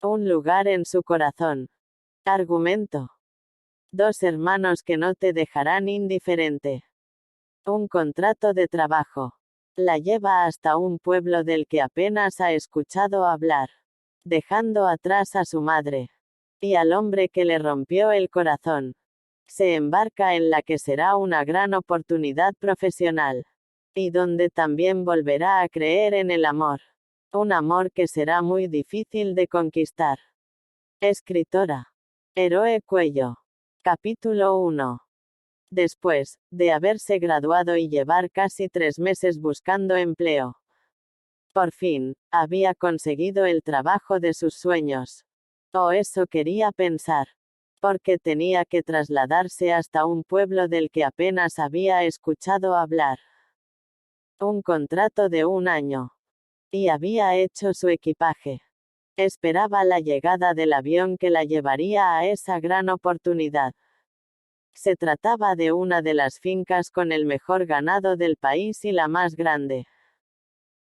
Un lugar en su corazón. Argumento. Dos hermanos que no te dejarán indiferente. Un contrato de trabajo. La lleva hasta un pueblo del que apenas ha escuchado hablar, dejando atrás a su madre y al hombre que le rompió el corazón. Se embarca en la que será una gran oportunidad profesional, y donde también volverá a creer en el amor. Un amor que será muy difícil de conquistar. Escritora. Eroe Cuello. Capítulo 1. Después de haberse graduado y llevar casi 3 meses buscando empleo, por fin, había conseguido el trabajo de sus sueños. O eso quería pensar. Porque tenía que trasladarse hasta un pueblo del que apenas había escuchado hablar. Un contrato de 1 año. Y había hecho su equipaje. Esperaba la llegada del avión que la llevaría a esa gran oportunidad. Se trataba de una de las fincas con el mejor ganado del país y la más grande.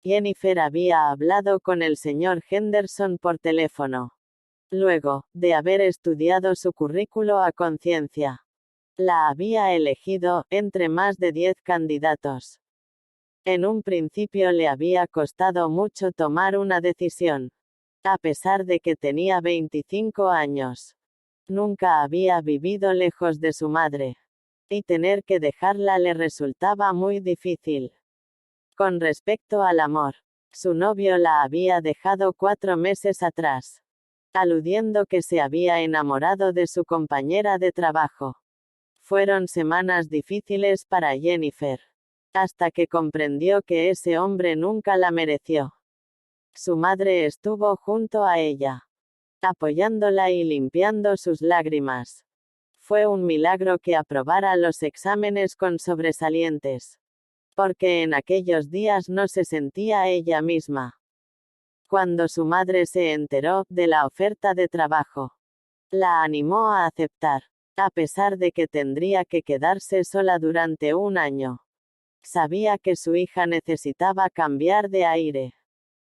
Jennifer había hablado con el señor Henderson por teléfono. Luego, de haber estudiado su currículo a conciencia, la había elegido, entre más de 10 candidatos. En un principio le había costado mucho tomar una decisión. A pesar de que tenía 25 años. Nunca había vivido lejos de su madre. Y tener que dejarla le resultaba muy difícil. Con respecto al amor, su novio la había dejado 4 meses atrás, aludiendo que se había enamorado de su compañera de trabajo. Fueron semanas difíciles para Jennifer, hasta que comprendió que ese hombre nunca la mereció. Su madre estuvo junto a ella, apoyándola y limpiando sus lágrimas. Fue un milagro que aprobara los exámenes con sobresalientes, porque en aquellos días no se sentía ella misma. Cuando su madre se enteró de la oferta de trabajo, la animó a aceptar, a pesar de que tendría que quedarse sola durante 1 año. Sabía que su hija necesitaba cambiar de aire.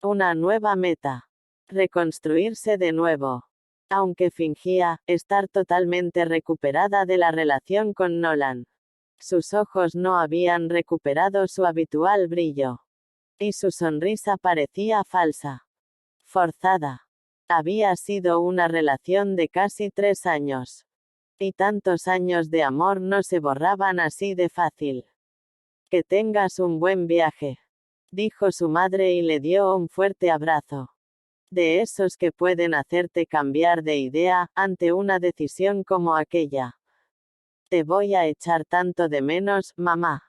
Una nueva meta. Reconstruirse de nuevo. Aunque fingía estar totalmente recuperada de la relación con Nolan, sus ojos no habían recuperado su habitual brillo. Y su sonrisa parecía falsa. Forzada. Había sido una relación de casi 3 años. Y tantos años de amor no se borraban así de fácil. Que tengas un buen viaje, dijo su madre y le dio un fuerte abrazo. De esos que pueden hacerte cambiar de idea, ante una decisión como aquella. Te voy a echar tanto de menos, mamá.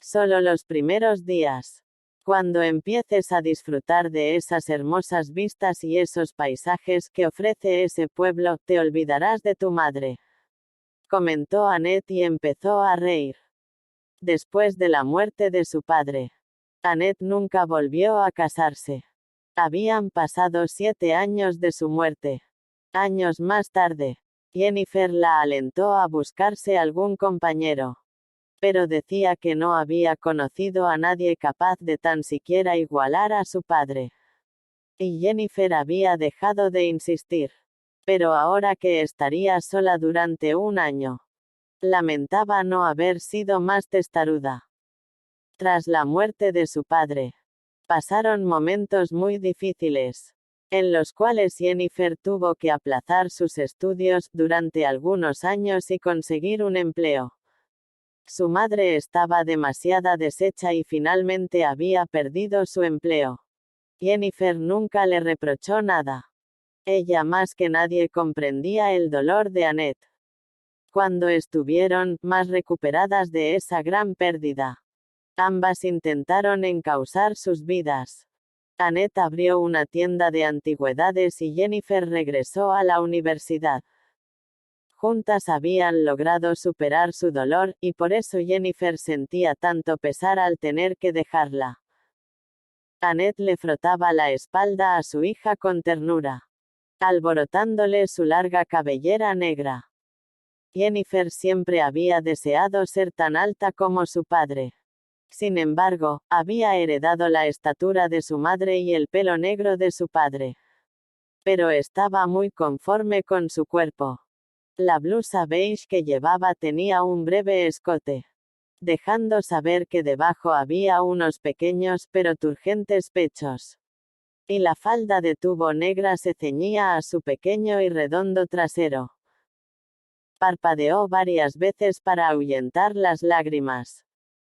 Solo los primeros días. Cuando empieces a disfrutar de esas hermosas vistas y esos paisajes que ofrece ese pueblo, te olvidarás de tu madre. Comentó Annette y empezó a reír. Después de la muerte de su padre, Annette nunca volvió a casarse. Habían pasado 7 años de su muerte. Años más tarde, Jennifer la alentó a buscarse algún compañero. Pero decía que no había conocido a nadie capaz de tan siquiera igualar a su padre. Y Jennifer había dejado de insistir. Pero ahora que estaría sola durante 1 año, lamentaba no haber sido más testaruda. Tras la muerte de su padre, pasaron momentos muy difíciles, en los cuales Jennifer tuvo que aplazar sus estudios durante algunos años y conseguir un empleo. Su madre estaba demasiado deshecha y finalmente había perdido su empleo. Jennifer nunca le reprochó nada. Ella más que nadie comprendía el dolor de Annette. Cuando estuvieron más recuperadas de esa gran pérdida, ambas intentaron encauzar sus vidas. Annette abrió una tienda de antigüedades y Jennifer regresó a la universidad. Juntas habían logrado superar su dolor, y por eso Jennifer sentía tanto pesar al tener que dejarla. Annette le frotaba la espalda a su hija con ternura, alborotándole su larga cabellera negra. Jennifer siempre había deseado ser tan alta como su padre. Sin embargo, había heredado la estatura de su madre y el pelo negro de su padre. pero estaba muy conforme con su cuerpo. La blusa beige que llevaba tenía un breve escote, dejando saber que debajo había unos pequeños pero turgentes pechos. Y la falda de tubo negra se ceñía a su pequeño y redondo trasero. Parpadeó varias veces para ahuyentar las lágrimas.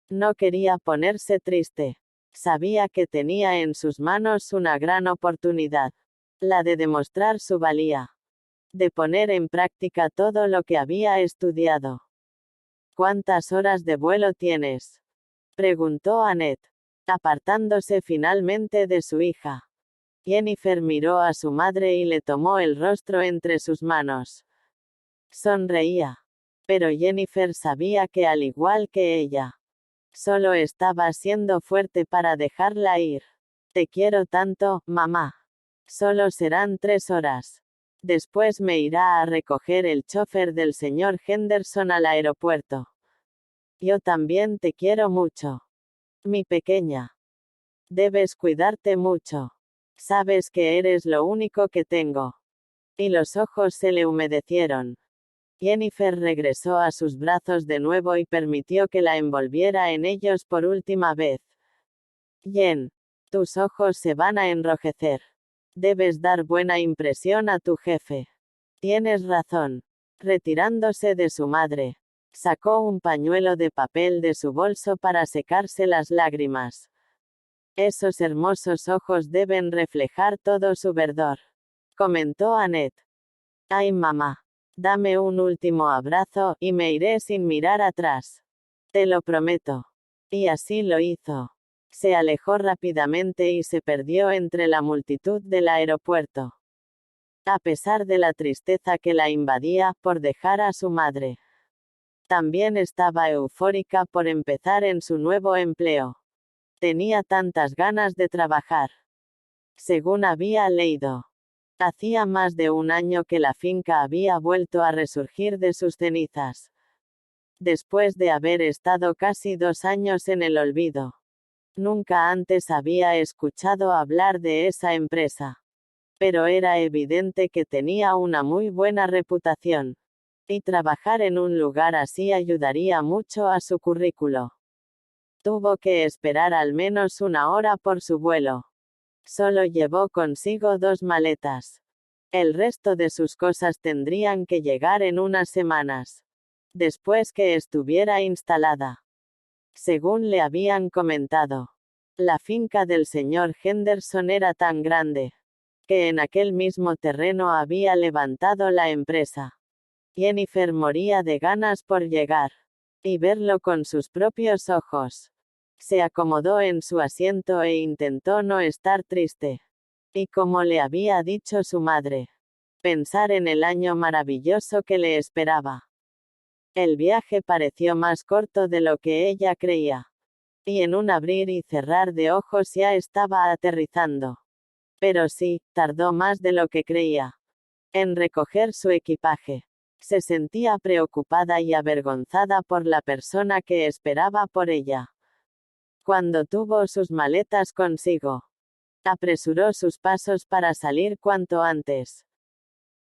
No quería ponerse triste. Sabía que tenía en sus manos una gran oportunidad. La de demostrar su valía. De poner en práctica todo lo que había estudiado. ¿Cuántas horas de vuelo tienes?, preguntó Annette, apartándose finalmente de su hija. Jennifer miró a su madre y le tomó el rostro entre sus manos. Sonreía. Pero Jennifer sabía que al igual que ella, solo estaba siendo fuerte para dejarla ir. Te quiero tanto, mamá. Solo serán 3 horas. Después me irá a recoger el chofer del señor Henderson al aeropuerto. Yo también te quiero mucho. Mi pequeña. Debes cuidarte mucho. Sabes que eres lo único que tengo. Y los ojos se le humedecieron. Jennifer regresó a sus brazos de nuevo y permitió que la envolviera en ellos por última vez. Jen, tus ojos se van a enrojecer. Debes dar buena impresión a tu jefe. Tienes razón. Retirándose de su madre, sacó un pañuelo de papel de su bolso para secarse las lágrimas. Esos hermosos ojos deben reflejar todo su verdor, comentó Annette. Ay, mamá. Dame un último abrazo, y me iré sin mirar atrás. Te lo prometo. Y así lo hizo. Se alejó rápidamente y se perdió entre la multitud del aeropuerto. A pesar de la tristeza que la invadía por dejar a su madre, también estaba eufórica por empezar en su nuevo empleo. Tenía tantas ganas de trabajar. Según había leído, hacía más de un año que la finca había vuelto a resurgir de sus cenizas. Después de haber estado casi 2 años en el olvido. Nunca antes había escuchado hablar de esa empresa. Pero era evidente que tenía una muy buena reputación. Y trabajar en un lugar así ayudaría mucho a su currículo. Tuvo que esperar al menos 1 hora por su vuelo. Solo llevó consigo 2 maletas. El resto de sus cosas tendrían que llegar en unas semanas, después que estuviera instalada. Según le habían comentado, la finca del señor Henderson era tan grande, que en aquel mismo terreno había levantado la empresa. Jennifer moría de ganas por llegar y verlo con sus propios ojos. Se acomodó en su asiento e intentó no estar triste. Y como le había dicho su madre, pensar en el año maravilloso que le esperaba. El viaje pareció más corto de lo que ella creía. Y en un abrir y cerrar de ojos ya estaba aterrizando. Pero sí, tardó más de lo que creía en recoger su equipaje. Se sentía preocupada y avergonzada por la persona que esperaba por ella. Cuando tuvo sus maletas consigo, apresuró sus pasos para salir cuanto antes.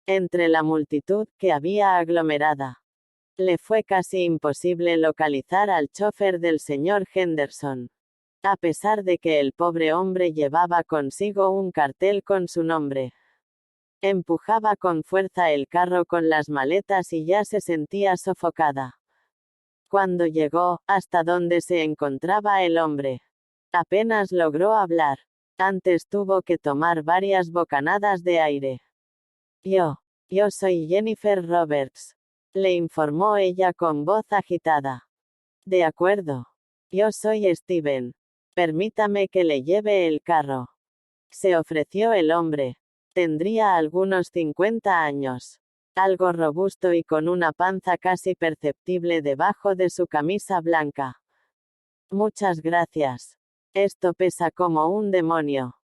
Entre la multitud que había aglomerada, le fue casi imposible localizar al chofer del señor Henderson. A pesar de que el pobre hombre llevaba consigo un cartel con su nombre. Empujaba con fuerza el carro con las maletas y ya se sentía sofocada. Cuando llegó, hasta donde se encontraba el hombre, apenas logró hablar. Antes tuvo que tomar varias bocanadas de aire. Yo soy Jennifer Roberts, le informó ella con voz agitada. De acuerdo. Yo soy Steven. Permítame que le lleve el carro. Se ofreció el hombre. Tendría algunos 50 años. Algo robusto y con una panza casi perceptible debajo de su camisa blanca. Muchas gracias. Esto pesa como un demonio.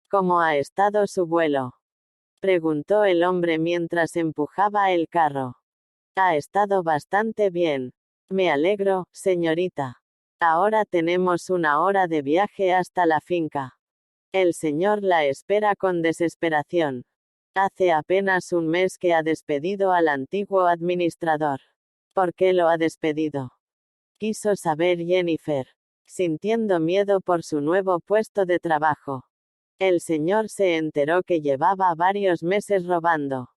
¿Cómo ha estado su vuelo?, preguntó el hombre mientras empujaba el carro. Ha estado bastante bien. Me alegro, señorita. Ahora tenemos 1 hora de viaje hasta la finca. El señor la espera con desesperación. Hace apenas un mes que ha despedido al antiguo administrador. ¿Por qué lo ha despedido? Quiso saber Jennifer, sintiendo miedo por su nuevo puesto de trabajo. El señor se enteró que llevaba varios meses robando.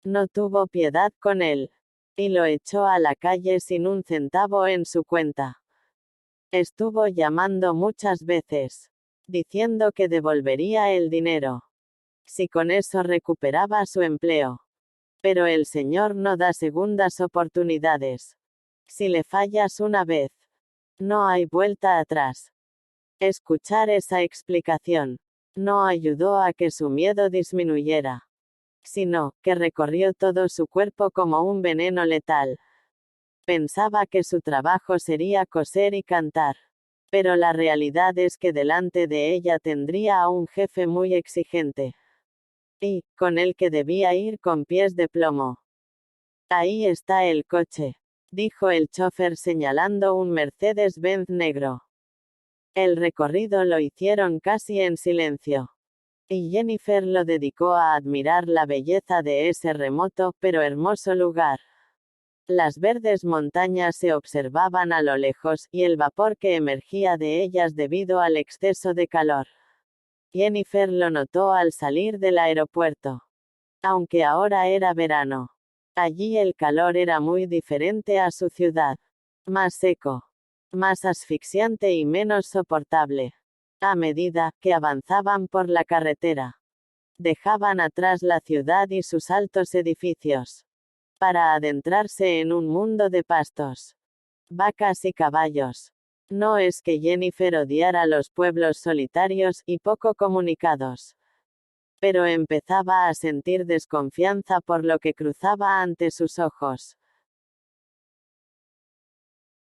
No tuvo piedad con él, y lo echó a la calle sin un centavo en su cuenta. Estuvo llamando muchas veces, diciendo que devolvería el dinero, si con eso recuperaba su empleo. Pero el señor no da segundas oportunidades. Si le fallas una vez, no hay vuelta atrás. Escuchar esa explicación no ayudó a que su miedo disminuyera, sino que recorrió todo su cuerpo como un veneno letal. Pensaba que su trabajo sería coser y cantar, pero la realidad es que delante de ella tendría a un jefe muy exigente, y con el que debía ir con pies de plomo. Ahí está el coche, dijo el chofer señalando un Mercedes-Benz negro. El recorrido lo hicieron casi en silencio, y Jennifer lo dedicó a admirar la belleza de ese remoto pero hermoso lugar. Las verdes montañas se observaban a lo lejos, y el vapor que emergía de ellas debido al exceso de calor. Jennifer lo notó al salir del aeropuerto. Aunque ahora era verano, allí el calor era muy diferente a su ciudad. Más seco, más asfixiante y menos soportable. A medida que avanzaban por la carretera, dejaban atrás la ciudad y sus altos edificios, para adentrarse en un mundo de pastos, vacas y caballos. No es que Jennifer odiara los pueblos solitarios y poco comunicados, pero empezaba a sentir desconfianza por lo que cruzaba ante sus ojos.